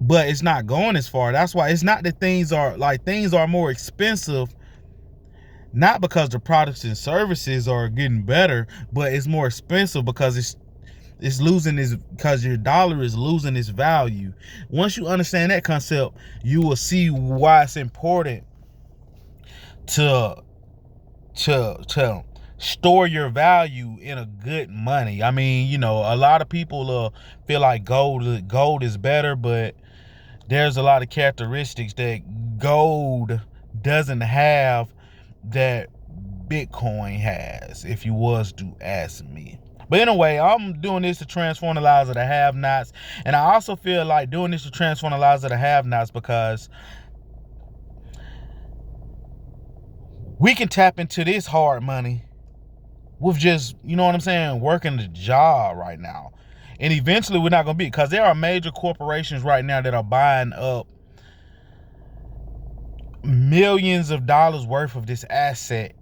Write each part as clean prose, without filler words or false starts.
but it's not going as far. That's why it's not that things are more expensive, not because the products and services are getting better, but it's more expensive because it's losing its, because your dollar is losing its value. Once you understand that concept, you will see why it's important to store your value in a good money. I mean, you know, a lot of people feel like gold is better, but there's a lot of characteristics that gold doesn't have that Bitcoin has, if you was to ask me. But anyway, I'm doing this to transform the lives of the have-nots. And I also feel like doing this to transform the lives of the have-nots because we can tap into this hard money with just, you know what I'm saying, working the job right now. And eventually we're not going to be, because there are major corporations right now that are buying up millions of dollars worth of this asset,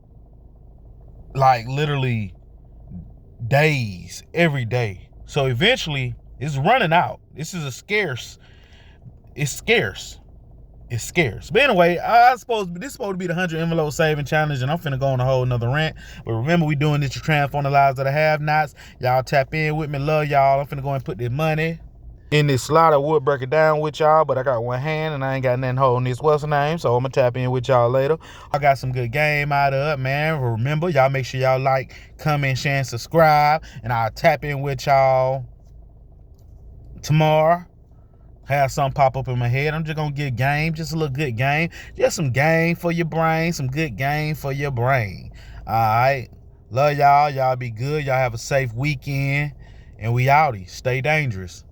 like literally days, every day. So eventually it's running out. This is it's scarce. But anyway, I suppose this is supposed to be the 100 envelope saving challenge, and I'm finna go on a whole nother rant. But remember, we doing this to transform the lives of the have-nots. Y'all tap in with me. Love y'all. I'm finna go and put this money in this slot. I would break it down with y'all, but I got one hand and I ain't got nothing holding this what's the name, so I'm gonna tap in with y'all later. I got some good game out of it, man. Remember, y'all make sure y'all like, comment, share, and subscribe, and I'll tap in with y'all tomorrow. Have something pop up in my head. I'm just gonna get game, just a little good game, just some game for your brain, some good game for your brain. All right, love y'all. Y'all be good. Y'all have a safe weekend, and we outie. Stay dangerous.